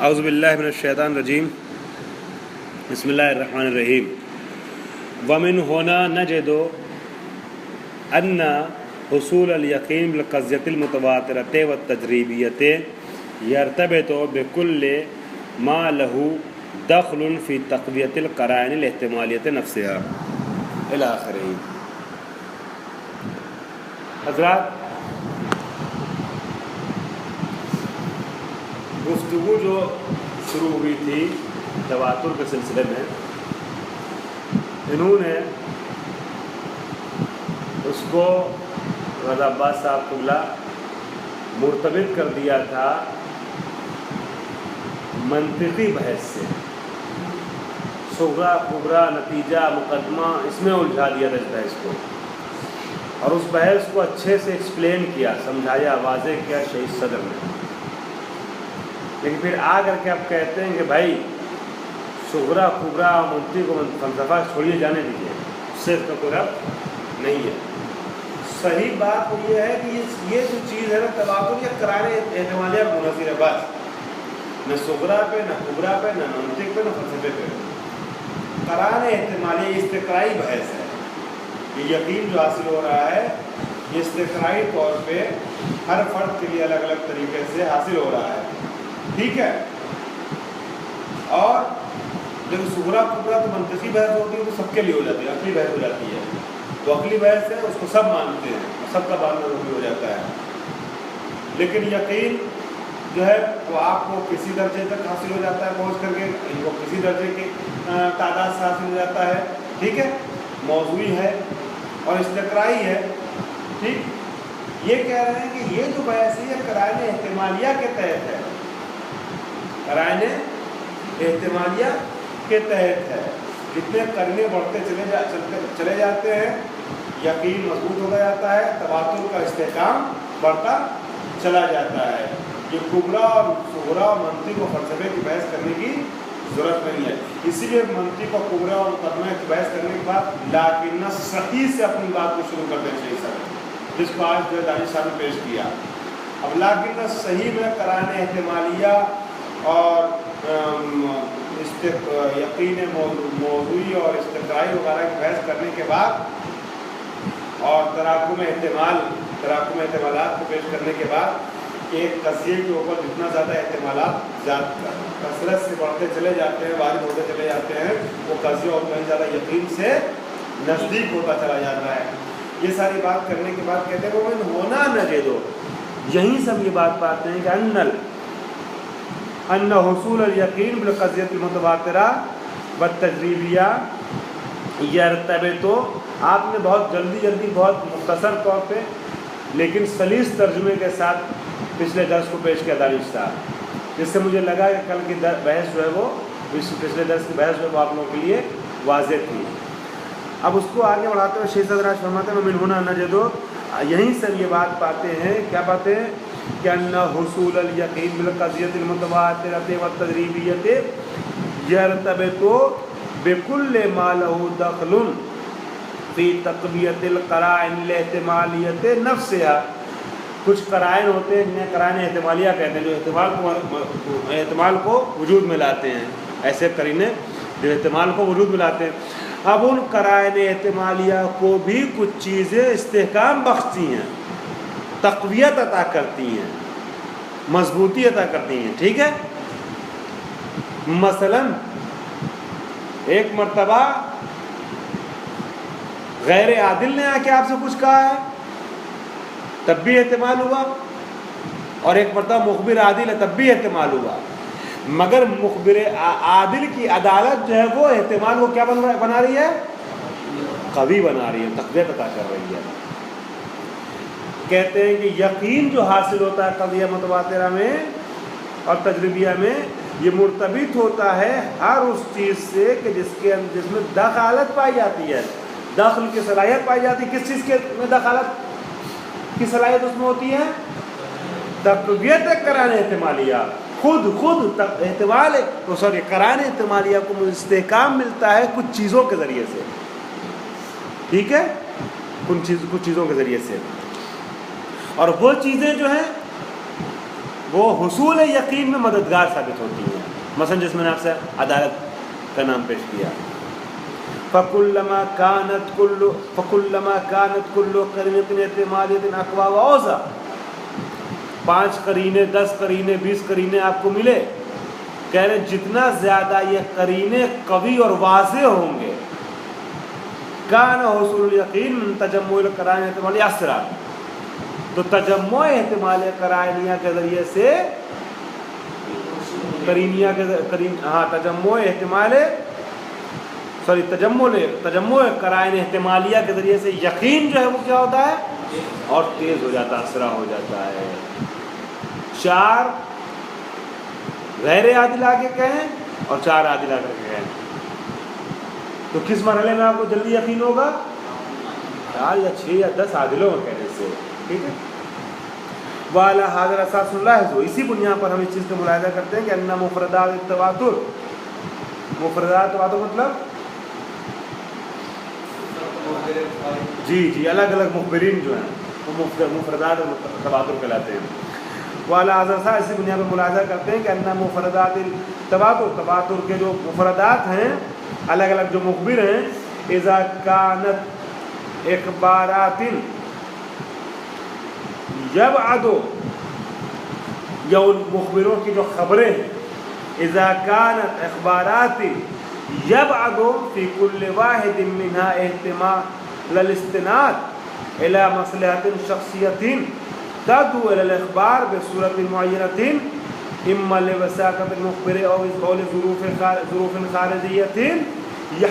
اعوذ باللہ من الشیطان الرجیم بسم اللہ الرحمن الرحیم ومن ہونا نجد ان حصول الیقین بالقضیۃ المتواترۃ والتجریبیۃ یرتبط بکل ما له دخل فی تقویۃ القرائن الاحتمالیۃ نفسها الی آخرہ۔ حضرات، گفتگو جو شروع ہوئی تھی تواتر کے سلسلے میں، انہوں نے اس کو رضا عباس صاحب قبلہ مرتبط کر دیا تھا منطقی بحث سے، صغرا کبرا نتیجہ مقدمہ اس میں الجھا دیا تھا اس بحث کو، اور اس بحث کو اچھے سے ایکسپلین کیا، سمجھایا، واضح کیا شہید صدر نے۔ لیکن پھر آ کر کے آپ کہتے ہیں کہ بھائی صغرا کبرا منطق کو فلسفہ چھوڑیے، جانے دیجیے، اس سے اس کا کوئی ربط نہیں ہے۔ صحیح بات تو یہ ہے کہ یہ جو چیز ہے نا، تواتر یا قرائن احتمالیہ منحصر ہے، بس نہ صغرا پہ، نہ کبرا پہ، نہ منطق پہ، نہ فلسفے پہ۔ قرائن احتمالیہ استقرائی بحث ہے، یہ یقین جو حاصل ہو رہا ہے یہ استقرائی طور پہ ہر فرد کے لیے الگ الگ طریقے سے حاصل ہو رہا ہے، ٹھیک ہے۔ اور جب صغرا کبرا تو منطقی بحث ہوتی ہے تو سب کے لیے ہو جاتی ہے، عقلی بحث ہو جاتی ہے، تو عقلی بحث ہے اس کو سب مانتے ہیں، سب کا ماننا ضروری ہو جاتا ہے۔ لیکن یقین جو ہے وہ آپ کو کسی درجے تک حاصل ہو جاتا ہے، پہنچ کر کے ان کو کسی درجے کی تعداد سے حاصل ہو جاتا ہے، ٹھیک ہے، موضوعی ہے اور استقرائی ہے، ٹھیک۔ یہ کہہ رہے ہیں کہ یہ جو بحث ہے یہ قرائن احتمالیہ کے تحت ہے، قرائن احتمالیہ کے تحت ہے۔ جتنے قرنے بڑھتے چلے جاتے ہیں یقین مضبوط ہوتا جاتا ہے، تواتر کا استحکام بڑھتا چلا جاتا ہے۔ یہ کبرا اور صغرا اور منطق و فلسفے کی بحث کرنے کی ضرورت نہیں ہے۔ اسی لیے منطق اور کبرا اور مقدمہ کی بحث کرنے کے بعد لاکن صحیح سے اپنی بات کو شروع کر دینا چاہیے سر، جس کو آج جو دانش صاحب نے پیش کیا۔ اب لاکن صحیح میں قرائن احتمالیہ اور یقین موضوعی اور استقرائی وغیرہ کی بحث کرنے کے بعد اور تراکم احتمالات کو پیش کرنے کے بعد ایک قضیے کے اوپر جتنا زیادہ احتمالات کثرت سے بڑھتے چلے جاتے ہیں، وارد ہوتے چلے جاتے ہیں، وہ قضیہ اور کہیں زیادہ یقین سے نزدیک ہوتا چلا جاتا ہے۔ یہ ساری بات کرنے کے بعد کہتے ہیں وہ من ہونا نجدو، یہیں سے ہم یہ بات پاتے ہیں کہ ان حصول الیقین بالقضیۃ المتواترہ والتجریبیہ یرتبط، آپ نے بہت جلدی بہت مختصر طور پہ لیکن سلیس ترجمے کے ساتھ پچھلے درس کو پیش کیا دانش صاحب، جس سے مجھے لگا کہ کل کی بحث جو ہے وہ پچھلے درس کی بحث جو ہے وہ آپ لوگوں کے لیے واضح تھی۔ اب اس کو آگے بڑھاتے ہوئے شیخ صدر فرماتے ہیں من ہونا نجدو، یہیں سے یہ بات پاتے ہیں، کیا باتیں ہیں کہ ان حصول الیقین بالقضیۃ المتواترۃ والتجریبیۃ یرتبط بکل ما له دخل فی تقویۃ القرائن الاحتمالیۃ نفسها۔ کچھ قرائن ہوتے ہیں جنہیں قرائن احتمالیہ کہتے ہیں، جو احتمال کو وجود میں لاتے ہیں، ایسے قرینے جو احتمال کو وجود میں لاتے ہیں۔ اب ان قرائن احتمالیہ کو بھی کچھ چیزیں استحکام بخشتی ہیں، تقویت عطا کرتی ہیں، مضبوطی عطا کرتی ہیں، ٹھیک ہے۔ مثلا ایک مرتبہ غیر عادل نے آ کے آپ سے کچھ کہا ہے تب بھی احتمال ہوا، اور ایک مرتبہ مخبر عادل ہے تب بھی احتمال ہوا، مگر مخبر عادل کی عدالت جو ہے وہ احتمال کو کیا بنا رہی ہے؟ قوی بنا رہی ہے، تقویت عطا کر رہی ہے۔ کہتے ہیں کہ یقین جو حاصل ہوتا ہے قضیہ متواترہ میں اور تجربیہ میں، یہ مرتبط ہوتا ہے ہر اس چیز سے کہ جس میں دخالت پائی جاتی ہے، دخل کی صلاحیت پائی جاتی ہے۔ کس چیز کے میں دخالت کی صلاحیت اس میں ہوتی ہے؟ تقویت قرائن احتمالیہ، خود احتمال قرائن احتمالیہ کو استحکام ملتا ہے کچھ چیزوں کے ذریعے سے، ٹھیک ہے، کچھ چیزوں کے ذریعے سے۔ اور وہ چیزیں جو ہیں وہ حصول یقین میں مددگار ثابت ہوتی ہیں. مثلا جس میں نے آپ سے عدالت کا نام پیش کیا. فَكُلَّمَا كَانَتْ كُلُّ قَرِينَةٍ احتمالیۃ اقویٰ وَأَوضح. 5 قرینے 10 قرینے 20 قرینے آپ کو ملے. کہہ رہے جتنا زیادہ یہ قرینے قوی اور واضح ہوں گے کان حصول الیقین من تجمع القرائن احتمالیہ اسرع. تو تجمع احتمال قرائنیہ کے ذریعے سے تجمع قرائن احتمالیہ کے ذریعے سے یقین جو ہے وہ کیا ہوتا ہے اور تیز ہو جاتا ہے, اسرع ہو جاتا ہے. 4 غیر عادل آگے کہیں اور 4 عادل آگے کہیں تو کس مرحلے میں آپ کو جلدی یقین ہوگا؟ 4 یا 6 یا 10 عادلوں میں کہنے سے. ٹھیک ہے. والا حاضر اساس اللہ. اسی بنیاد پر ہم اس چیز کا ملاحظہ کرتے ہیں کہ ان مفردات التواتر, مفردات تواتر مطلب جی الگ الگ مخبرین جو ہیں وہ مفردات تواتر کہلاتے ہیں. والا حاضر اساس اسی بنیاد پر ملاحظہ کرتے ہیں کہ ان مفردات التواتر, تواتر کے جو مفردات ہیں الگ الگ جو مخبر ہیں, اذا کانت اخبارات یبعد, یا ان مخبروں کی جو خبریں ہیں, اذا کانت اخبارات یبعد فی کل واحد منها احتمال الاستناد الى مصلحۃ شخصیۃ تدعو الى الاخبار بصورت معینۃ اما لوثاقۃ المخبر او ظروف خارجیۃ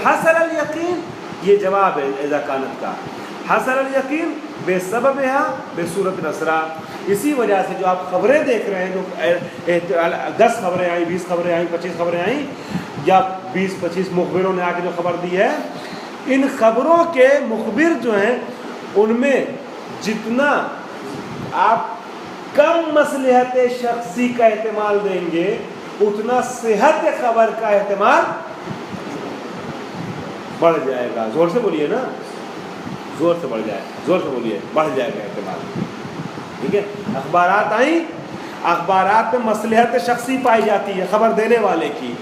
حصل الیقین. یہ جواب ہے اذا کانت کا. حصل الیقین بے سببها بصورت اسرع. اسی وجہ سے جو آپ خبریں دیکھ رہے ہیں, جو 10 خبریں آئیں 20 خبریں آئیں 25 خبریں آئیں یا 20-25 مخبروں نے آ کے جو خبر دی ہے, ان خبروں کے مخبر جو ہیں ان میں جتنا آپ کم مصلحت شخصی کا احتمال دیں گے اتنا صحت خبر کا احتمال بڑھ جائے گا. زور سے بولیے نا, زور سے بڑھ جائے, زور سے بولیے, بڑھ جائے گا احتمال. ٹھیک ہے. اخبارات آئیں, اخبارات میں مصلحت شخصی پائی جاتی ہے خبر دینے والے کی,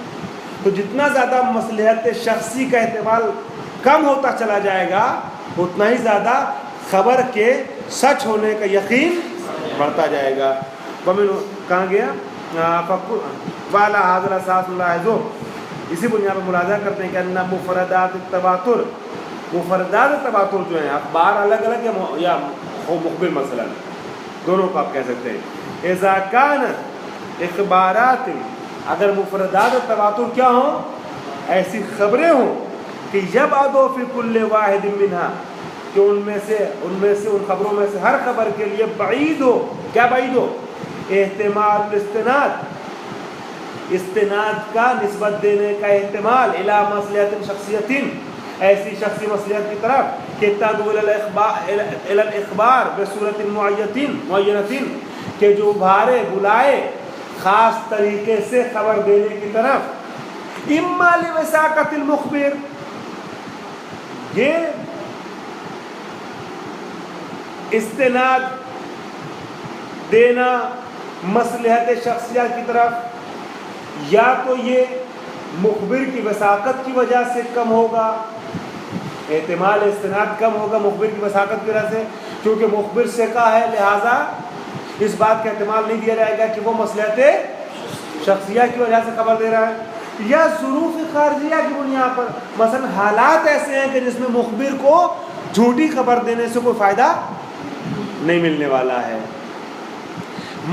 تو جتنا زیادہ مصلحت شخصی کا احتمال کم ہوتا چلا جائے گا اتنا ہی زیادہ خبر کے سچ ہونے کا یقین بڑھتا جائے گا. کہاں گیا؟ والا حاضر اساس اللہ. اسی بنیاد پر ملاحظہ کرتے ہیں کہ ان مفردات التواتر, مفردات التواتر جو ہیں اخبار الگ الگ یا مخبر مثلا دونوں کو آپ کہہ سکتے ہیں. اذا کانت اخبارات, اگر مفردات التواتر کیا ہوں, ایسی خبریں ہوں کہ یبعد فی کل واحد منها, کہ ان میں سے ان خبروں میں سے ہر خبر کے لیے بعید ہو. کیا بعید ہو؟ احتمال الاستناد, استناد کا نسبت دینے کا احتمال الی مصلحۃ شخصیۃ, ایسی شخصی مصلحت کی طرف کہ تدعو الی الاخبار بصورت معینۃ, کہ جو ابھارے بلائے خاص طریقے سے خبر دینے کی طرف. اما لوثاقۃ المخبر, یہ استناد دینا مصلحت شخصیہ کی طرف, یا تو یہ مخبر کی وثاقت کی وجہ سے کم ہوگا, احتمال استناد کم ہوگا مخبر کی وثاقت کی وجہ سے, کیونکہ مخبر سے کہا ہے لہذا اس بات کا احتمال نہیں دیا جائے گا کہ وہ مصلحت شخصیہ کی وجہ سے خبر دے رہا ہے, یا ظروف خارجیہ کی بنیاد پر. مثلا حالات ایسے ہیں کہ جس میں مخبر کو جھوٹی خبر دینے سے کوئی فائدہ نہیں ملنے والا ہے.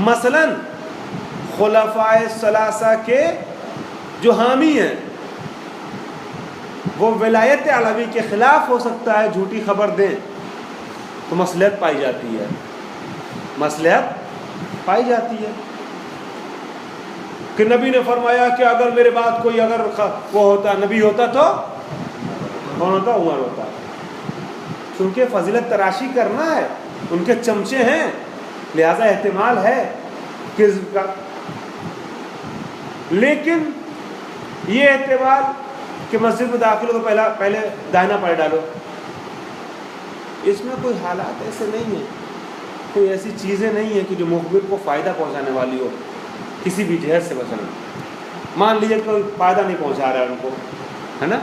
مثلا خلفائے ثلاثہ کے جو حامی ہیں وہ ولایت علوی کے خلاف ہو سکتا ہے جھوٹی خبر دیں تو مصلحت پائی جاتی ہے, مصلحت پائی جاتی ہے. کہ نبی نے فرمایا کہ اگر میرے بعد کوئی اگر وہ ہوتا نبی ہوتا تو کون ہوتا؟ عمر ہوتا, کیونکہ فضیلت تراشی کرنا ہے, ان کے چمچے ہیں لہذا احتمال ہے کذب کا. لیکن یہ احتمال کہ مسجد میں داخل ہو تو پہلے داہنا پائے ڈالو, اس میں کوئی حالات ایسے نہیں ہیں, کوئی ایسی چیزیں نہیں ہیں کہ جو مخبر کو فائدہ پہنچانے والی ہو کسی بھی جہت سے. مثلا مان لیجیے کوئی فائدہ نہیں پہنچا رہا ہے ان کو, ہے نا,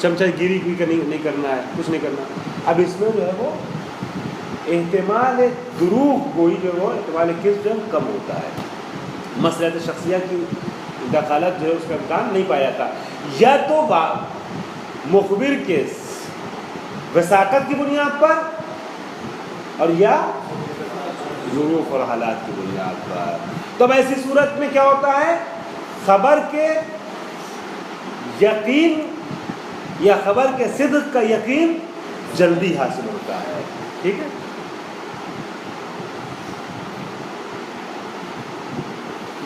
چمچہ گیری بھی نہیں کرنا ہے, کچھ نہیں کرنا. اب اس میں جو ہے وہ احتمال دروغ گوئی جو وہ احتمال کس جو کم ہوتا ہے. مصلحت شخصیہ کی دخالت جو ہے اس کا امکان نہیں پایا جاتا, یا تو مخبر کے وثاقت کی بنیاد پر اور یا ظروف اور حالات کی بنیاد پر. تو اب ایسی صورت میں کیا ہوتا ہے, خبر کے یقین یا خبر کے صدق کا یقین جلدی حاصل ہوتا ہے. ٹھیک ہے,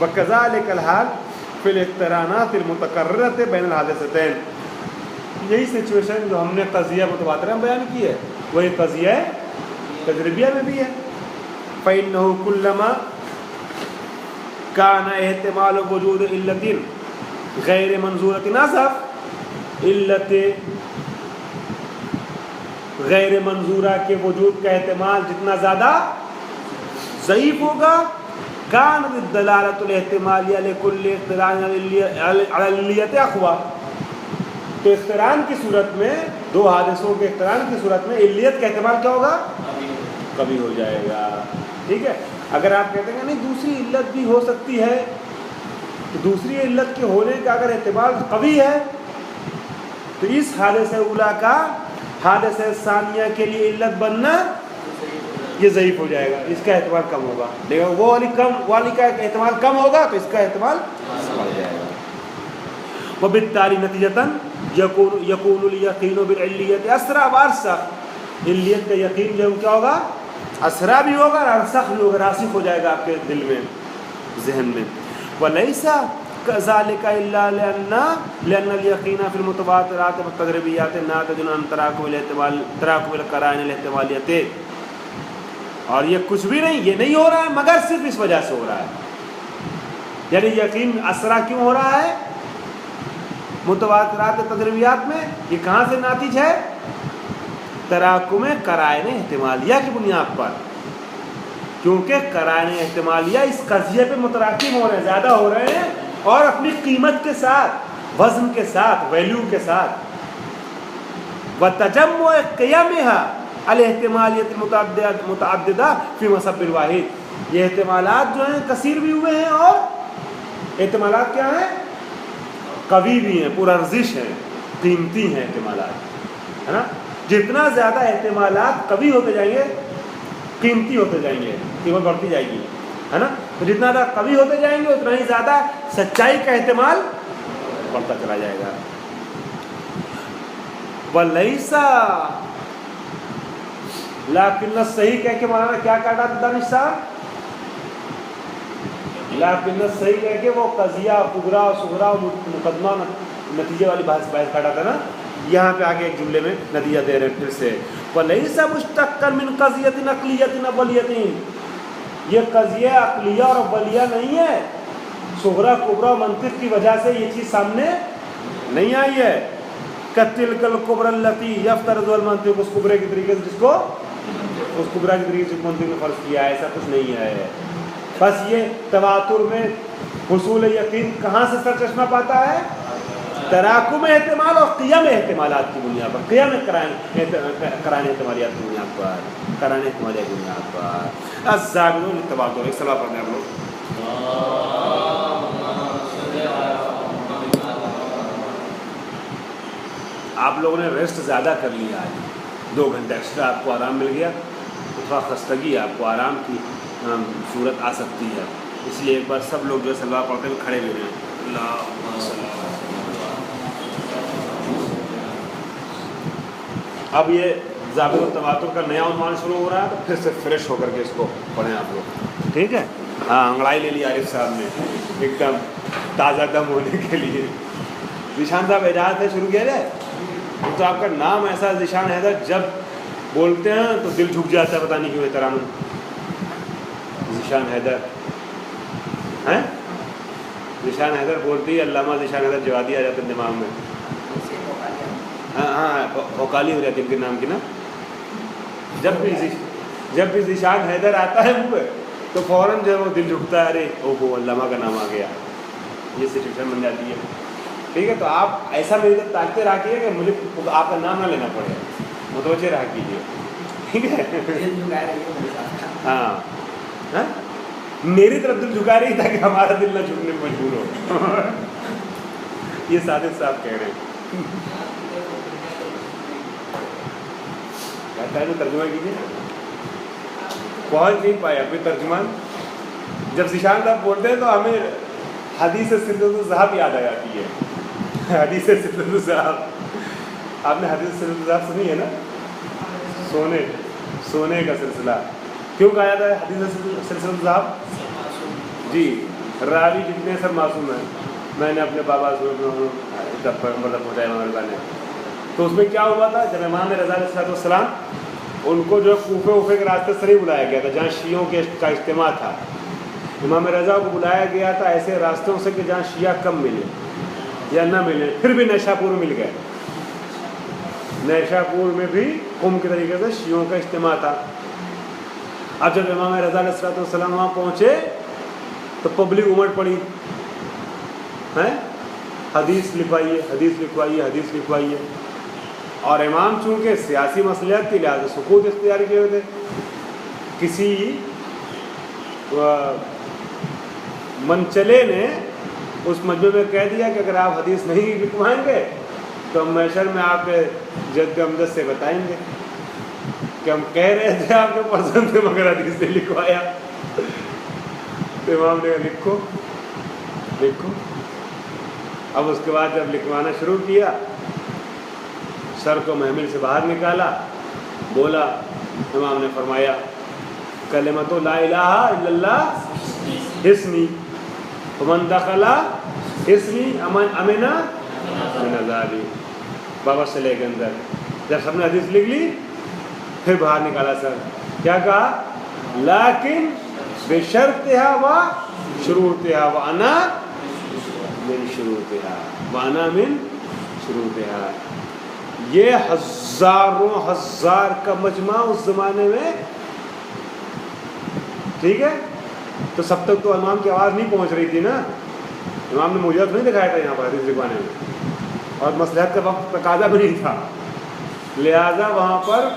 وَكَذَلِكَ الْحَالُ فِي الْاقْتِرَانَاتِ الْمُتَقَرِّرَةِ بَيْنَ الْحَادِثَتَيْنِ. یہی سچویشن جو ہم نے قضیہ متواترہ بیان کی ہے وہی قضیہ تجربیہ میں بھی ہے. فَإِنَّهُ كُلَّمَا كَانَ احتمال وجود علت غیر منظورۃ نصف, علت غیر منظورہ کے وجود کا احتمال جتنا زیادہ ضعیف ہوگا, کان الدلالۃ الاحتمالیہ لکل اقتران علی العلیت اقویٰ. تو اقتران کی صورت میں, دو حادثوں کے اقتران کی صورت میں علیت کا احتمال کیا ہوگا, کبھی ہو جائے گا. ٹھیک ہے, اگر آپ کہتے ہیں نہیں دوسری علت بھی ہو سکتی ہے, تو دوسری علت کے ہونے کا اگر احتمال قوی ہے تو اس حادثہ اولا کا حادثہ ثانیہ کے لیے علت بننا یہ ضعیف ہو جائے گا, اس کا احتمال کم ہوگا. لیکن وہ والی کا احتمال کم ہوگا تو اس کا احتمال بڑھ جائے گا. وبالتالي نتیجتاً یکون الیقین بالعلیت اسرع وارسخ. علیت کا یقین جو کیا ہوگا, اسرع بھی ہوگا اور ارسخ بھی ہوگا, راسخ ہو جائے گا آپ کے دل میں, ذہن میں. ولیس كذلك الا لان اليقين في المتواترات والتجربيات ناتج عن تراكم القرائن الاحتمالية. اور یہ کچھ بھی نہیں, یہ نہیں ہو رہا ہے مگر صرف اس وجہ سے ہو رہا ہے. یعنی یقین اسرع کیوں ہو رہا ہے متواترات تجربیات میں, یہ کہاں سے ناتج ہے, تراکم قرائن احتمالیہ کی بنیاد پر. کیونکہ قرائن احتمالیہ اس قضیے پہ متراکم ہو رہے ہیں, زیادہ ہو رہے ہیں, اور اپنی قیمت کے ساتھ, وزن کے ساتھ, ویلیو کے ساتھ. وتجمع قیمها الاحتمالیت المتعددہ فی مصب الواحد. یہ احتمالات جو ہیں کثیر بھی ہوئے ہیں اور احتمالات کیا ہیں, قوی بھی ہیں, پرارزش ہیں, قیمتی ہیں احتمالات, ہے نا. جتنا زیادہ احتمالات قوی ہوتے جائیں گے قیمتی ہوتے جائیں گے, قیمت بڑھتی جائے گی, ہے نا. تو جتنا زیادہ قوی ہوتے جائیں گے اتنا ہی زیادہ سچائی کا احتمال بڑھتا چلا جائے گا. وَلَيْسَ لیکن صحیح کہہ کے مولانا کیا کہتا تھا دانش صاحب, لیکن صحیح کہہ کے وہ قضیہ کبریٰ و صغریٰ مقدمہ نتیجے والی بحث کہتا تھا نا. یہاں پہ آگے ایک جملے میں نتیجہ دے رہے ہیں پھر سے, وَلَيْسَ مُشْتَقًّا مِنْ قَضِيَّةٍ عَقْلِيَّةٍ أَوَّلِيَّةٍ. یہ قضیہ عقلیہ اور اولیہ نہیں ہے, صغریٰ کبریٰ منطق کی وجہ سے یہ چیز سامنے نہیں آئی ہے. كَتِلْكَ الْكُبْرَى الَّتِي يَفْتَرِضُ الْمَنْطِقُ, اس کبرے کی طریقے سے جس کو اس کبریٰ کی طریقے سے منطق نے فرض کیا ہے, ایسا کچھ نہیں ہے. بس یہ تواتر میں حصول یقین کہاں سے سرچشمہ پاتا ہے, تراکم احتمال اور قیم احتمالات کی بنیاد پر, قیم قرائن احتمالیات کی بنیاد پر, قرائن احتمالیات کی بنیاد پر. الزابرون للتواتر. ایک صلاح پڑھنے آپ لوگ. آپ لوگوں نے ریسٹ زیادہ کر لیا آج, 2 گھنٹے ایکسٹرا آپ کو آرام مل گیا, تھوڑا خستگی آپ کو آرام کی صورت آ سکتی ہے. اس لیے ایک بار سب لوگ جو ہے سلوات پڑھتے ہوئے کھڑے ہوئے ہیں. اب یہ ضابط التواتر کا نیا عنوان شروع ہو رہا ہے, تو پھر سے فریش ہو کر کے اس کو پڑھیں آپ لوگ, ٹھیک ہے. ہاں, انگڑائی لے لی عارف صاحب نے ایک دم تازہ دم ہونے کے لیے. ذیشان صاحب اجازت ہے شروع کیا جائے. تو آپ کا نام ایسا ذیشان حیدر, جب بولتے ہیں تو دل جھک جاتا ہے, پتہ نہیں کیوں احترام. ذیشان حیدر ہیں, ذیشان حیدر بولتے ہی علامہ ذیشان حیدر جوادی آ جاتے ہیں دماغ میں. ہاں, بھوکالی ہو جاتی ہے ان کے نام کی نا. جب بھی جب بھی ذیشان حیدر آتا ہے منہ پہ تو فوراً جو ہے وہ دل جھکتا ہے، ارے او ہو علامہ کا نام آ گیا، یہ سچویشن بن جاتی ہے. ٹھیک ہے، تو آپ ایسا میری طرف تاکتے رہا کیجیے کہ مجھے آپ کا نام نہ لینا پڑے، متوجہ رہا کیجیے. ٹھیک ہے، ہاں میری طرف دل جھکا رہی تاکہ ہمارا دل نہ جھکنے میں مجبور ہو. یہ صادق صاحب کہہ رہے ہیں. کہتا ہے ترجمہ کیجیے، پہنچ نہیں پائے اپنے ترجمان. جب ذیشان صاحب بولتے ہیں تو ہمیں حدیث سلسلۃ الذہب یاد آ جاتی ہے. حدیث سلسلۃ الذہب، آپ نے حدیث سلسلۃ الذہب سنی ہے نا؟ سونے کا سلسلہ. کیوں کہا جاتا ہے حدیث سلسلۃ الذہب؟ جی راوی جتنے سب معصوم ہیں. میں نے اپنے بابا سے پہنچایا امام رضا نے. تو اس میں کیا ہوا تھا، جب امام رضا علیہ السلام ان کو جو کوفے کے راستے سے نہیں بلایا گیا تھا جہاں شیعوں کا اجتماع تھا، امام رضا کو بلایا گیا تھا ایسے راستوں سے کہ جہاں شیعہ کم ملے یا نہ ملے، پھر بھی نیشا پور مل گئے. نیشا پور میں بھی قم کے طریقے سے شیعوں کا اجتماع تھا. اب جب امام رضا علیہ السلام وہاں پہنچے تو پبلک امٹ پڑی ہے، حدیث لکھوائیے حدیث لکھوائیے حدیث لکھوائیے. اور امام چونکہ سیاسی مصلحت کے لحاظ سے سکوت اختیار کیے ہوئے تھے. کسی منچلے نے اس مجمع میں کہہ دیا کہ اگر آپ حدیث نہیں لکھوائیں گے تو ہم محشر میں آپ کے جد امجد سے بتائیں گے کہ ہم کہہ رہے تھے آپ کے پسند تھے مگر حدیث نے لکھوایا. تو امام نے لکھو لکھو. اب اس کے بعد جب لکھوانا شروع کیا، سر کو محمل سے باہر نکالا، بولا. امام نے فرمایا کلمۃ لا الہ الا اللہ اسمی فمن دخل اسمی امنا من عذابی. بابا سے لے کے اندر جب سب نے حدیث لکھ لی پھر باہر نکالا. سر کیا کہا؟ لیکن بشرطہا و شروطہا وانا من شروطہا وانا من شروطہا. یہ ہزاروں ہزار کا مجمع اس زمانے میں، ٹھیک ہے. تو سب تک تو امام کی آواز نہیں پہنچ رہی تھی نا. امام نے معجزہ نہیں دکھایا تھا یہاں پر حدیث لکھوانے میں، اور مصلحت کا وقت تقاضا بھی نہیں تھا. لہذا وہاں پر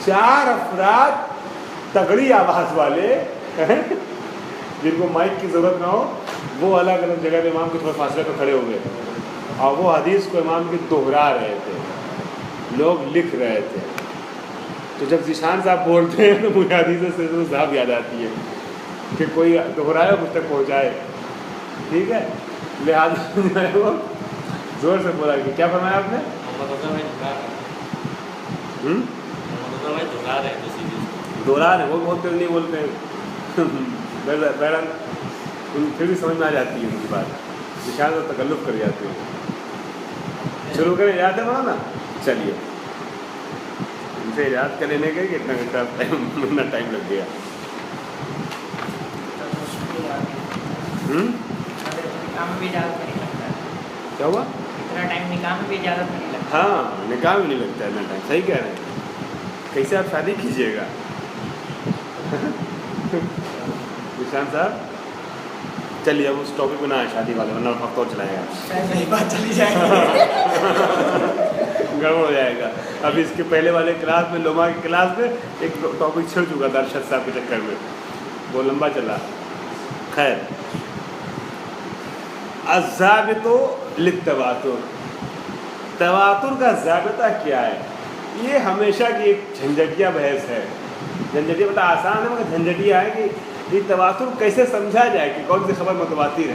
4 افراد تگڑی آواز والے جن کو مائک کی ضرورت نہ ہو، وہ الگ الگ جگہ پہ امام کے تھوڑے فاصلے پہ کھڑے ہوئے اور وہ حدیث کو امام کی دہرا رہے تھے، لوگ لکھ رہے تھے. تو جب ذیشان صاحب بولتے ہیں تو مجھے حدیث سلسلۃ الذہب یاد آتی ہے کہ کوئی دہرائے مجھ تک پہنچائے. ٹھیک ہے، لہٰذا وہ زور سے بولا کہ کیا فرمایا آپ نے؟ دہرا رہے، وہ بہت نہیں بولتے ہیں. بہرحال پھر بھی سمجھ میں آ جاتی ہے ان کی بات. ذیشان صاحب تکلف کر جاتے ہیں. شروع کریں یاد ہے نا؟ چلیے ان سے یاد کر لینے کے اتنا گھنٹہ ٹائم لگ گیا. کیا ہوا؟ ہاں نکاح میں نہیں لگتا اتنا ٹائم. صحیح کہہ رہے ہیں. کیسے آپ شادی کیجیے گا ذیشان صاحب؟ چلیے اب اس ٹاپک پہ نہ ہے شادی والے، ورنہ وقت اور چلائے گا، گڑبڑ ہو جائے گا. ابھی اس کے پہلے والے کلاس میں لوما کی کلاس میں ایک ٹاپک چھڑ چکا تھا ارشد صاحب کے چکر میں، وہ لمبا چلا. خیر، الضابط للتواتر، تواتر کا ضابطہ کیا ہے؟ یہ ہمیشہ کی ایک جھنجھٹیا بحث ہے. جھنجھٹیا بتا آسان ہے مگر جھنجھٹیا ہے کہ یہ تواتر کیسے سمجھا جائے کہ کون سی خبر متواتر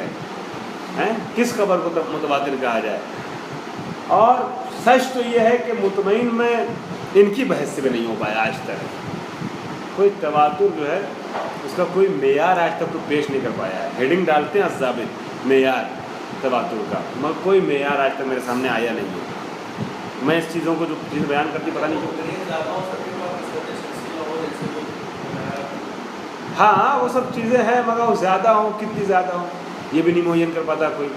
ہے، کس خبر کو متواتر کہا جائے. اور سچ تو یہ ہے کہ مطمئن میں ان کی بحث سے بھی نہیں ہو پایا آج تک. کوئی تواتر جو ہے اس کا کوئی معیار آج تک کوئی پیش نہیں کر پایا ہے. ہیڈنگ ڈالتے ہیں الضابط معیار تواتر کا، مگر کوئی معیار آج تک میرے سامنے آیا نہیں ہے. میں اس چیزوں کو جو چیز بیان کرتی پتہ نہیں کیوں. ہاں وہ سب چیزیں ہیں مگر وہ زیادہ ہوں، کتنی زیادہ ہوں یہ بھی نہیں معین کر پاتا کوئی.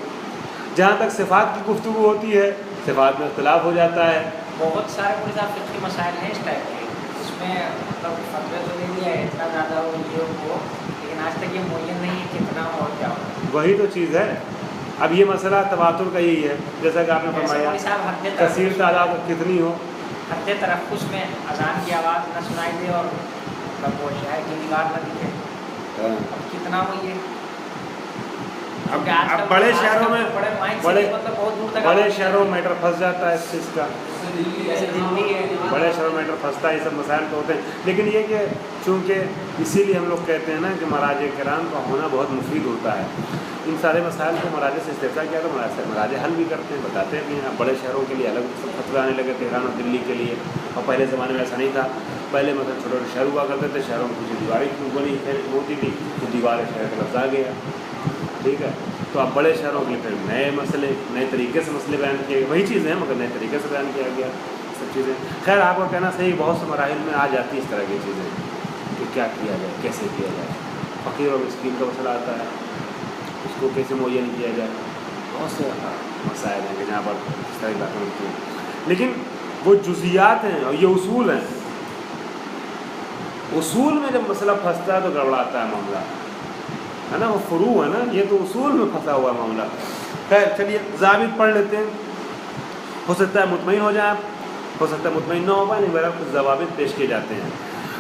جہاں تک صفات کی گفتگو ہوتی ہے صفات میں اختلاف ہو جاتا ہے. بہت سارے فقہی مسائل ہیں اس ٹائپ کے، اس نے مطلب فتوی تو دے دیا ہے اتنا زیادہ ہو یہ ہو، لیکن آج تک یہ معین نہیں ہے کتنا ہو اور کیا ہو. وہی تو چیز ہے. اب یہ مسئلہ تواتر کا یہی ہے، جیسا کہ آپ نے فرمایا کثیر تعداد کتنی ہو، حد ترخص میں اذان کی آواز نہ سنائی دے اور مطلب وہ شہر کی دیوار نہ دکھے. اب کتنا ہو یہ، اب بڑے شہروں میں بڑے شہروں میں میٹر پھنس جاتا ہے اس چیز کا، جیسے دلی ہے، بڑے شہروں میں میٹر پھنستا ہے، یہ سب مسائل تو ہوتے ہیں. لیکن یہ کہ چونکہ اسی لیے ہم لوگ کہتے ہیں نا کہ مراجع کرام کا ہونا بہت مفید ہوتا ہے. ان سارے مسائل کو مراجع سے استفسار کیا تو مراجع حل بھی کرتے ہیں، بتاتے ہیں. اب بڑے شہروں کے لیے الگ فتوے آنے لگے تہران اور دلی کے لیے، اور پہلے زمانے میں ایسا نہیں تھا. پہلے مطلب چھوٹے چھوٹے شہر ہوا کرتے تھے، شہروں میں کچھ دیواریں بنی ہوتی تھی تو دیوار شہر کا لفظ آ گیا. ٹھیک ہے، تو اب بڑے شہروں کے لیے پھر نئے مسئلے، نئے طریقے سے مسئلے بیان کیے گئے. وہی چیزیں ہیں مگر نئے طریقے سے بیان کیا گیا سب چیزیں. خیر آپ کا کہنا صحیح، بہت سے مراحل میں آ جاتی اس طرح کی چیزیں کہ کیا کیا جائے، کیسے کیا جائے. فقیر اور مسکین کا مسئلہ آتا ہے، اس کو کیسے معین کیا جائے. بہت سے مسائل ہیں کہ جہاں پر اس طرح کی باتیں ہوتی ہیں. لیکن وہ جزیات ہیں اور یہ اصول ہیں. اصول میں جب مسئلہ پھنستا ہے تو گڑبڑاتا ہے معاملہ، ہے نا. وہ فروع ہے نا، یہ تو اصول میں پھنسا ہوا ہے معاملہ. خیر چلیے ضابط پڑھ لیتے ہیں. ہو سکتا ہے مطمئن ہو جائیں، ہو سکتا ہے مطمئن نہ ہو پائے، نہیں بہرحال کچھ ضوابط پیش کیے جاتے ہیں.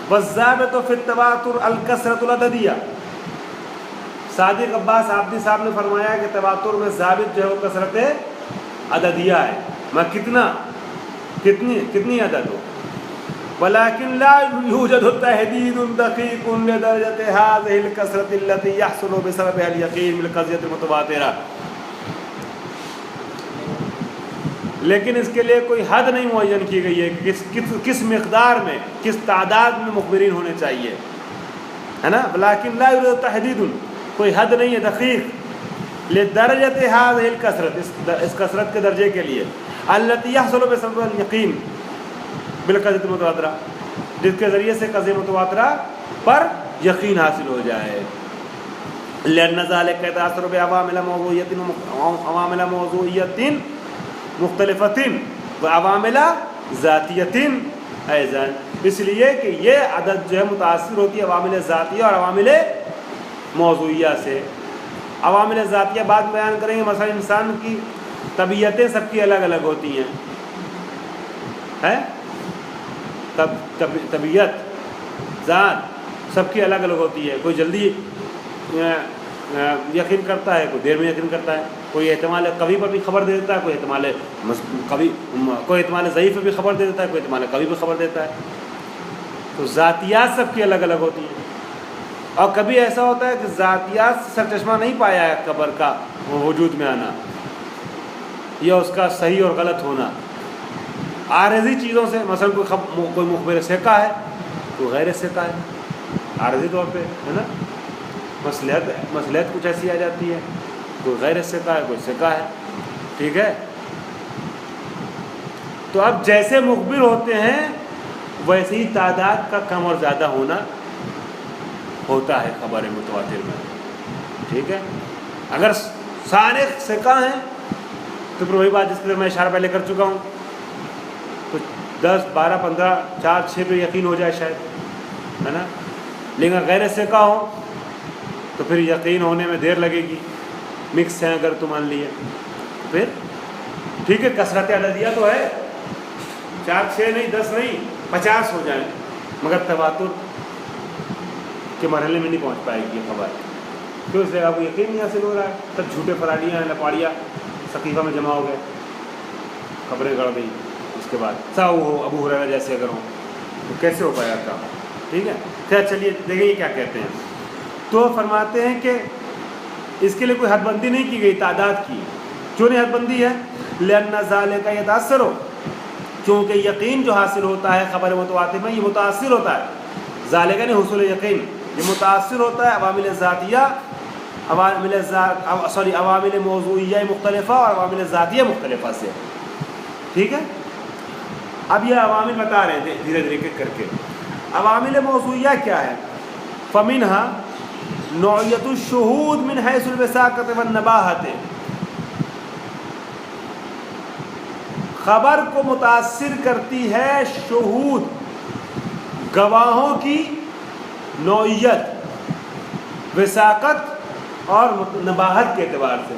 والضابط فی التواتر الکثرۃ العددیہ. صادق عباس آبدی صاحب نے فرمایا کہ تواتر میں ضابط جو ہے وہ کثرت عددیہ ہے. میں کتنی عدد ہو. ولكن لا يوجد تحديد دقيق لدرجة هذه الكثرة التي يحصل بسببها اليقين بالقضية المتواترة. لیکن اس کے لیے کوئی حد نہیں معین کی گئی ہے کس مقدار میں، کس تعداد میں مخبرین ہونے چاہیے، ہے نا. ولكن لا يوجد تحديد، کوئی حد نہیں ہے دقیق لدرجة هذه الكثرة، اس کثرت کے درجے کے لیے، التي يحصل بسبب اليقين بالقضیۃ المتواترہ، جس کے ذریعے سے قضیہ متواترہ پر یقین حاصل ہو جائے. لأن ذلك يتأثر بعوامل موضوعية مختلفة وعوامل ذاتية أيضا. اس لیے کہ یہ عدد جو ہے متاثر ہوتی ہے عوامل ذاتیہ اور عوامل موضوعیہ سے. عوامل ذاتیہ بعد بیان کریں گے. مثلا انسان کی طبیعتیں سب کی الگ الگ ہوتی ہیں، ہے طبیعت ذات سب کی الگ الگ ہوتی ہے. کوئی جلدی یقین کرتا ہے، کوئی دیر میں یقین کرتا ہے. کوئی احتمال قوی پر بھی خبر دے دیتا ہے، کوئی احتمال ضعیف پر بھی خبر دے دیتا ہے، کوئی احتمال قوی پر خبر دیتا ہے. تو ذاتیات سب کی الگ الگ ہوتی ہیں. اور کبھی ایسا ہوتا ہے کہ ذاتیات سرچشمہ نہیں پایا ہے خبر کا وجود میں آنا یا اس کا صحیح اور غلط ہونا. عارضی چیزوں سے، مثلا کوئی مخبر ثقہ ہے، کوئی غیر ثقہ ہے، عارضی طور پہ، ہے نا. مصلحت کچھ ایسی آ جاتی ہے، کوئی غیر ثقہ ہے، کوئی ثقہ ہے. ٹھیک ہے. تو اب جیسے مخبر ہوتے ہیں ویسے ہی تعداد کا کم اور زیادہ ہونا ہوتا ہے خبر متواتر میں. ٹھیک ہے. اگر سارے ثقہ ہیں تو پھر وہی بات جس کے میں اشارہ پہلے کر چکا ہوں، تو 10 12 15 4 6 پہ یقین ہو جائے شاید، ہے نا. لیکن غیر ثقہ ہو تو پھر یقین ہونے میں دیر لگے گی. مکس ہیں اگر تو مان لیے پھر ٹھیک ہے. کثرت عددیہ تو ہے، 4 6 نہیں 10 نہیں 50 ہو جائیں، مگر تواتر کے مرحلے میں نہیں پہنچ پائے گی یہ خبر. کیوں؟ اس لیے آپ کو یقین نہیں حاصل ہو رہا ہے. سب جھوٹے فراڈیاں ہیں، لپاڑیاں سقیفہ میں جمع ہو گئے، خبریں گڑ گئی. اس کے بعد ساؤ ہو ابو ہریرہ جیسے اگر ہوں تو کیسے ہو پایا کام. ٹھیک ہے. خیر چلیے دیکھیں یہ کیا کہتے ہیں. تو فرماتے ہیں کہ اس کے لیے کوئی حد بندی نہیں کی گئی تعداد کی. کیوں نہیں حد بندی ہے؟ لأن ذلك يتأثر، کیونکہ یقین جو حاصل ہوتا ہے خبر متواتر میں یہ متاثر ہوتا ہے. ذالک یعنی حصول یقین، یہ متاثر ہوتا ہے عوامل ذاتیہ، عوامل موضوعیہ مختلفہ اور عوامل ذاتیہ مختلفہ سے. ٹھیک ہے. اب یہ عوامل بتا رہے ہیں دھیرے دھیرے کر کے. عوامل موضوعیہ کیا ہے؟ فمنها نوعیت الشہود من حیث الوثاقۃ والنباہۃ. خبر کو متاثر کرتی ہے شہود، گواہوں کی نوعیت، وثاقت اور نباہت کے اعتبار سے،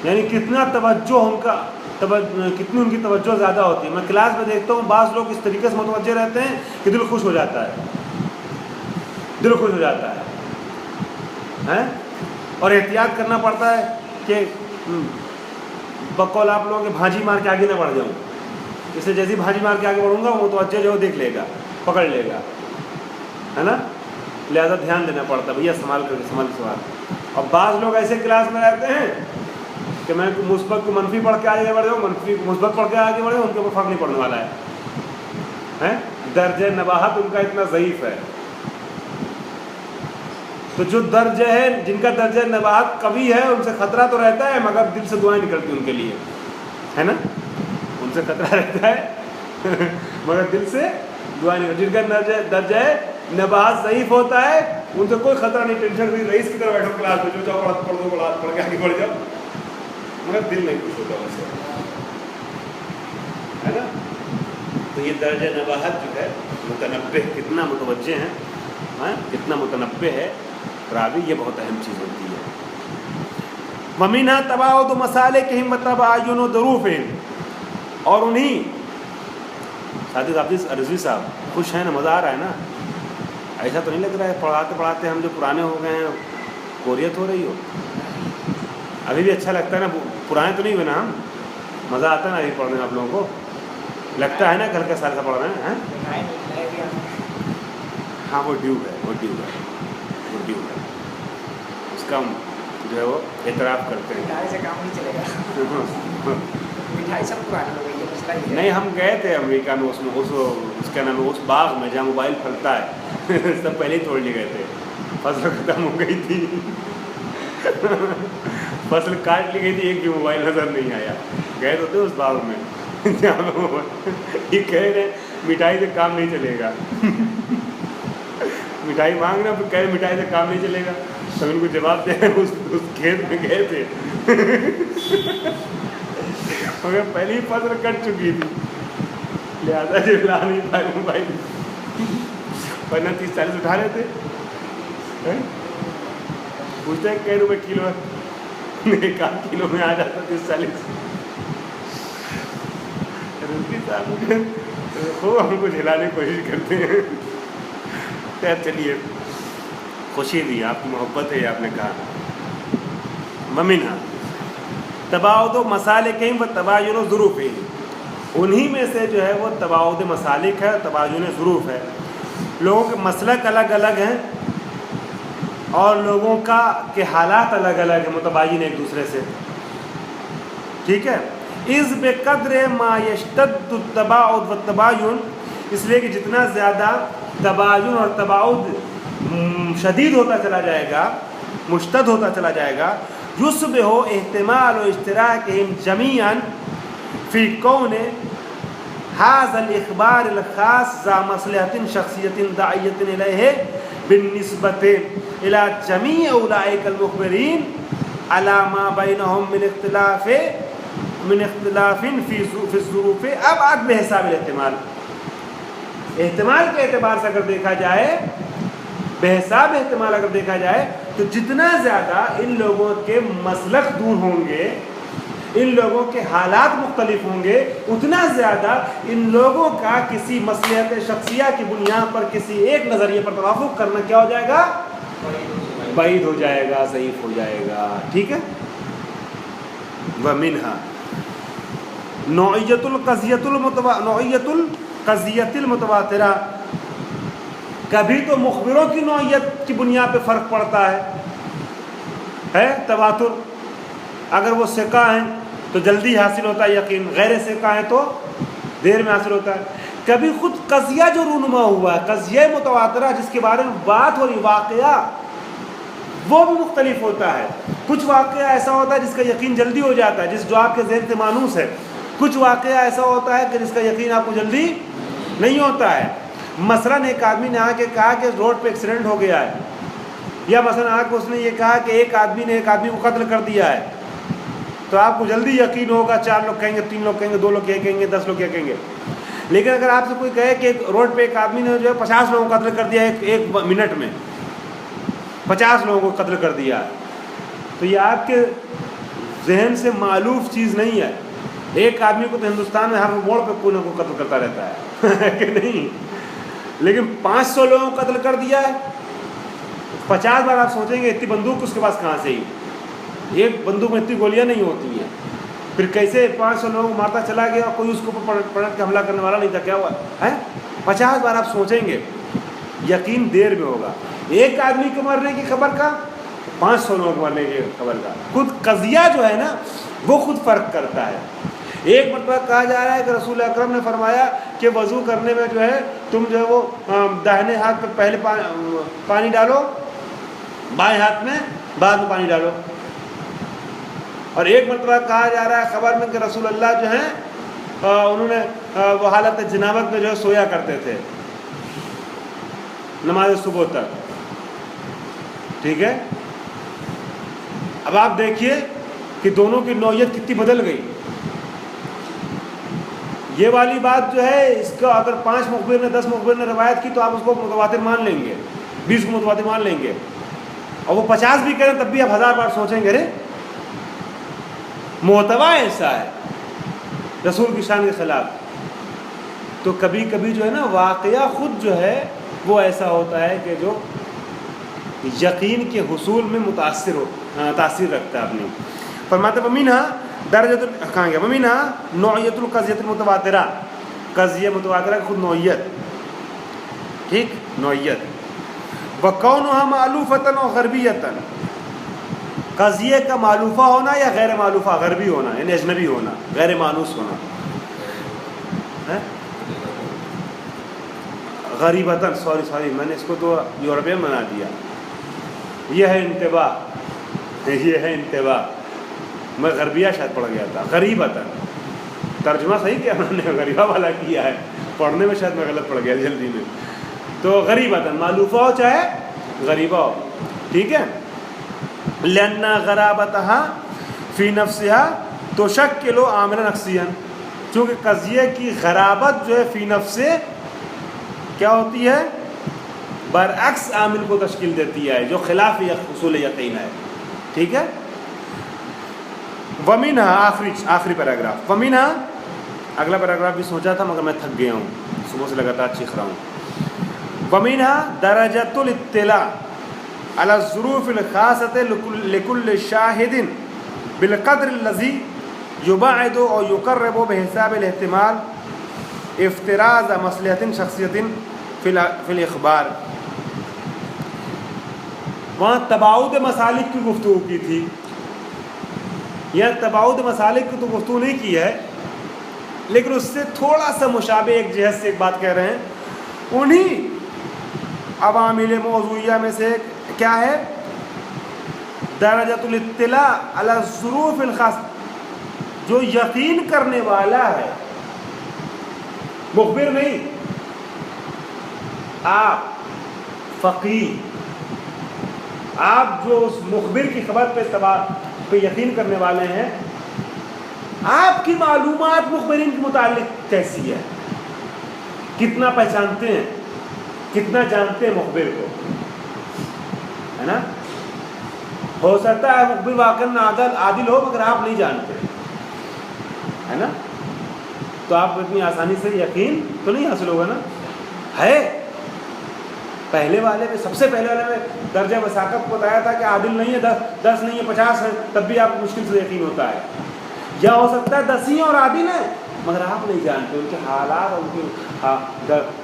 یعنی کتنا توجہ ان کا کتنی ان کی توجہ زیادہ ہوتی ہے. میں کلاس میں دیکھتا ہوں بعض لوگ اس طریقے سے متوجہ رہتے ہیں کہ دل خوش ہو جاتا ہے، دل خوش ہو جاتا ہے. اور احتیاط کرنا پڑتا ہے کہ بقول آپ لوگوں کے بھاجی مار کے آگے نہ بڑھ جاؤں. اس سے جیسی بھاجی مار کے آگے بڑھوں گا وہ متوجہ جو دیکھ لے گا، پکڑ لے گا، ہے نا. لہذا دھیان دینا پڑتا ہے بھیا سنبھال کر کے سنبھال. اور بعض لوگ ایسے کلاس میں رہتے ہیں کہ میں مثبت کو منفی پڑھ کے آگے بڑھ جاؤں، منفی کو مثبت پڑھ کے آگے بڑھ جاؤں، ان کے اوپر فرق نہیں پڑنے والا ہے. درجہ نباہت ان کا اتنا ضعیف ہے. تو جو درجہ ہے، جن کا درجہ نباہت قوی ہے، ان سے خطرہ تو رہتا ہے مگر دل سے دعائیں نکلتی ان کے لیے، ہے نا. ان سے خطرہ رہتا ہے مگر دل سے دعائیں نکلتی. جن کا درجہ نباہت ضعیف ہوتا ہے ان سے کوئی خطرہ نہیں، ٹینشن نہیں. رئیس کی طرح بیٹھو کلاس میں، جو چاہو پڑھ دو، پڑھ کے آگے بڑھ جاؤ، مگر دل نہیں خوش ہوتا ان سے، ہے نا. تو یہ درجہ نباہت جو ہے متنبہ، کتنا متوجہ ہیں، کتنا متنبہ ہے راوی، یہ بہت اہم چیز ہوتی ہے. وَمِنْهَا تَبَاعُدُ مَصَالِحِهِمْ وَتَبَايُنُ ظُرُوفِهِمْ. اور انہیں ساتھی حافظ رضوی صاحب خوش ہیں نا، مزہ آ رہا ہے نا. ایسا تو نہیں لگ رہا ہے پڑھاتے پڑھاتے ہم جو پرانے ہو گئے ہیں بوریت ہو رہی ہو؟ ابھی بھی اچھا لگتا ہے نا. پرانے تو نہیں ہوئے نا ہم؟ مزہ آتا ہے نا ابھی پڑھنے میں آپ لوگوں کو؟ لگتا ہے نا گھر کا سال کا پڑھ رہے ہیں. ہاں وہ ڈیوب ہے، وہ ڈیوب ہے، وہ ڈیوب ہے. اس کا ہم جو ہے وہ اعتراف کرتے ہیں. مٹھائی سے کام نہیں چلے گا، مٹھائی سب پرانی ہو گئی ہے، مسئلہ یہ ہے. نہیں، ہم گئے تھے امریکہ میں، اس میں اس کا نام ہے اس باغ میں جہاں موبائل پھلتا ہے سب پہلے ہی توڑ لیے گئے تھے. فصل ختم ہو گئی تھی، فصل کاٹ لی گئی تھی، ایک بھی موبائل نظر نہیں آیا. گئے تو تھے اس باغ میں یہ کہہ رہے مٹھائی سے کام نہیں چلے گا. مٹھائی مانگ رہے پھر کہہ رہے مٹھائی سے کام نہیں چلے گا. تو ان کو جواب دے اس کھیت میں گئے تھے مگر پہلی فصل کٹ چکی تھی، لہٰذا جو لا نہیں پائے موبائل. ورنہ 30-40 اٹھا لیتے. پوچھتے ہیں کئی روپے کلو ہے، ایک آدھ کلو میں آ جاتا 30-40. خوب ہم کو جھلانے کی کوشش کرتے ہیں. خیر چلیے، خوشی دی، آپ کی محبت ہے یہ آپ نے کہا. وَمِنْهَا تباعد مصالحِهِمْ وَتَبَايُنُ ظُرُوفِهِمْ. انہی میں سے جو ہے وہ تباعد مصالح ہے، تباین ظروف ہے. لوگوں کے مسلک الگ الگ ہیں اور لوگوں کے حالات الگ الگ ہیں، متباین ایک دوسرے سے. ٹھیک ہے. اِذْ بِقَدْرِ مَا يَشْتَدُّ التَّبَاعُدُ وَالتَّبَايُنُ. اس لیے کہ جتنا زیادہ تباین اور تباعد شدید ہوتا چلا جائے گا، مشتد ہوتا چلا جائے گا، یصبح احتمال و اشتراکہم جمیعا فی کون هذا الاخبار الخاص ذا مصلحۃ شخصیۃ داعیۃ الیہ بالنسبۃ الی جمیع اولئک المخبرین علی ما بینہم من اختلاف فی الظروف ابعد بحساب الاحتمال. احتمال کے اعتبار سے اگر دیکھا جائے، بحساب احتمال اگر دیکھا جائے، تو جتنا زیادہ ان لوگوں کے مسلک دور ہوں گے، ان لوگوں کے حالات مختلف ہوں گے، اتنا زیادہ ان لوگوں کا کسی مصلحت شخصیہ کی بنیاد پر کسی ایک نظریے پر توافق کرنا کیا ہو جائے گا؟ بعید ہو جائے گا، ضعیف ہو جائے گا. ٹھیک ہے. وَمِنْهَا نوعیت القضیۃ المتواترہ. کبھی تو مخبروں کی نوعیت کی بنیاد پہ فرق پڑتا ہے تواتر. اگر وہ ثقہ ہیں تو جلدی حاصل ہوتا ہے یقین، غیر ثقہ ہیں تو دیر میں حاصل ہوتا ہے. کبھی خود قضیہ جو رونما ہوا ہے، قضیہ متواترہ جس کے بارے میں بات ہو رہی، واقعہ، وہ بھی مختلف ہوتا ہے. کچھ واقعہ ایسا ہوتا ہے جس کا یقین جلدی ہو جاتا ہے، جو آپ کے ذہن سے مانوس ہے. کچھ واقعہ ایسا ہوتا ہے کہ جس کا یقین آپ کو جلدی نہیں ہوتا ہے. مثلاً ایک آدمی نے آ کے کہا کہ روڈ پہ ایکسیڈنٹ ہو گیا ہے، یا مثلاً آ کے اس نے یہ کہا کہ ایک آدمی نے ایک آدمی کو قتل کر دیا ہے، تو آپ کو جلدی یقین ہوگا. 4 لوگ کہیں گے، 3 لوگ کہیں گے، 2 لوگ یہ کہیں گے، 10 لوگ یہ کہیں گے. لیکن اگر آپ سے کوئی کہے کہ روڈ پہ ایک آدمی نے جو ہے 50 لوگوں کو قتل کر دیا ایک منٹ میں، 50 لوگوں کو قتل کر دیا، تو یہ آپ کے ذہن سے مألوف چیز نہیں ہے. ایک آدمی کو تو ہندوستان میں ہر موڑ پہ کوئی نہ کوئی قتل کرتا رہتا ہے کہ نہیں، لیکن 500 لوگوں کو قتل کر دیا ہے. 50 بار آپ سوچیں گے اتنی بندوق اس کے پاس کہاں سے ہی، ایک بندوق میں اتنی گولیاں نہیں ہوتی ہیں، پھر کیسے 500 لوگوں کو مارتا چلا گیا اور کوئی اس کو پلٹ کے حملہ کرنے والا نہیں تھا، کیا ہوا ہے؟ 50 بار آپ سوچیں گے، یقین دیر میں ہوگا. ایک آدمی کے مرنے کی خبر کا 500 لوگوں کے مرنے کی خبر کا، خود قضیہ جو ہے نا وہ خود فرق کرتا ہے. ایک مرتبہ کہا جا رہا ہے کہ رسول اکرم نے فرمایا کہ وضو کرنے میں جو ہے تم جو ہے وہ داہنے ہاتھ پہ پہلے پانی ڈالو، بائیں ہاتھ میں بعد میں پانی ڈالو. اور ایک مرتبہ کہا جا رہا ہے خبر میں کہ رسول اللہ جو ہیں انہوں نے وہ حالت جنابت میں جو ہے سویا کرتے تھے نماز صبح تک. ٹھیک ہے، اب آپ دیکھیے کہ دونوں کی نوعیت کتنی بدل گئی. یہ والی بات جو ہے اس کا اگر 5 مخبر نے 10 مخبر نے روایت کی تو آپ اس کو متواتر مان لیں گے، 20 کو متواتر مان لیں گے، اور وہ 50 بھی کریں تب بھی آپ 1000 بار سوچیں گے. ارے محتوا ایسا ہے رسول کی شان کے خلاف. تو کبھی کبھی جو ہے نا واقعہ خود جو ہے وہ ایسا ہوتا ہے کہ جو یقین کے حصول میں تاثیر رکھتا ہے اپنی. فرماتے ومنہا درجۃ کہاں گیا، ومنہا نوعیت القضیۃ المتواترہ، قضیہ متواترہ کی خود نوعیت، ٹھیک نوعیت. وکونھا مألوفۃ و غربیۃ، قضیے کا مألوفہ ہونا یا غیر مألوفہ، غربی ہونا یعنی اجنبی ہونا، غیر مانوس ہونا. غریبتاً سوری میں نے اس کو تو یورپین بنا دیا. یہ ہے انتباہ، یہ ہے انتباہ، میں غربیہ شاید پڑھ گیا تھا. غریبتاً ترجمہ صحیح کیا میں نے، غریبہ والا کیا ہے، پڑھنے میں شاید میں غلط پڑھ گیا جلدی میں. تو غریبتاً مألوفہ ہو چاہے غریبہ ہو، ٹھیک ہے. لأن غرابتها فی نفسها تشکل عاملا نقصیا، چونکہ قضیے کی غرابت جو ہے فی نفس سے کیا ہوتی ہے، برعکس عامل کو تشکیل دیتی ہے جو خلاف اصول یقین ہے. ٹھیک ہے. ومنها آخری پیراگراف، ومنها اگلا پیراگراف بھی سوچا تھا مگر میں تھک گیا ہوں، صبح سے لگاتار چیخ رہا ہوں. ومنها درجۃ الاطلاع على الظروف الخاصة لكل شاهد بالقدر الذي يبعد او يقرب بحساب الاحتمال افتراض مصلحة شخصية في الإخبار. وہاں تباعد مسالک کی گفتگو کی تھی، یہ تباعد مسالک کی تو گفتگو نہیں کی ہے، لیکن اس سے تھوڑا سا مشابہ ایک جہت سے ایک بات کہہ رہے ہیں. انہی عوامل موضوعیہ میں سے کیا ہے، درجۃ الاطلاع علی الظروف الخاص، جو یقین کرنے والا ہے، مخبر نہیں، آپ فقیہ، آپ جو اس مخبر کی خبر پہ یقین کرنے والے ہیں، آپ کی معلومات مخبرین کے متعلق کیسی ہے، کتنا پہچانتے ہیں، کتنا جانتے ہیں مخبر کو، ہے نا. ہو سکتا ہے مخبر واقعاً عادل ہو مگر آپ نہیں جانتے، ہے نا، تو آپ کو اتنی آسانی سے یقین تو نہیں حاصل ہوگا نا. ہے پہلے والے میں، سب سے پہلے والے میں درجہ مساقت کو بتایا تھا کہ عادل نہیں ہے، 10 نہیں ہے 50 ہے، تب بھی آپ کو مشکل سے یقین ہوتا ہے. یا ہو سکتا ہے 10 ہی اور عادل ہیں مگر آپ نہیں جانتے، ان کے حالات اور ان کی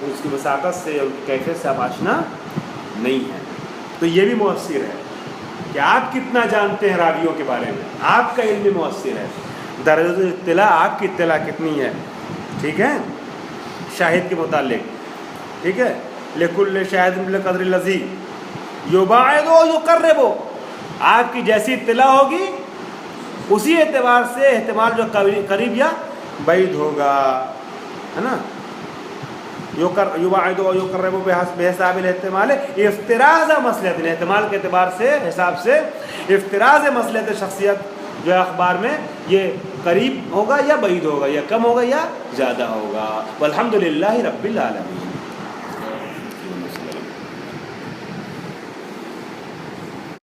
اس کی وساطت سے، ان کی کیفیت سے آپ آشنا نہیں ہیں. تو یہ بھی مؤثر ہے کہ آپ کتنا جانتے ہیں راویوں کے بارے میں، آپ کا علم بھی مؤثر ہے. درجۃ الاطلاع، آپ کی اطلاع کتنی ہے، ٹھیک ہے، شاہد کے متعلق. ٹھیک ہے. لکل شاہد بالقدر الذی یباعد و یقرب، آپ کی جیسی اطلاع ہوگی اسی اعتبار سے احتمال جو قریب یا بعید ہوگا، ہے نا. یباعد و یقرب بحساب الاحتمال افتراض مصلحت، احتمال کے اعتبار سے، حساب سے افتراض مصلحت شخصیت جو ہے اخبار میں یہ قریب ہوگا یا بعید ہوگا، یا کم ہوگا یا زیادہ ہوگا۔ والحمد للہ رب العالمین۔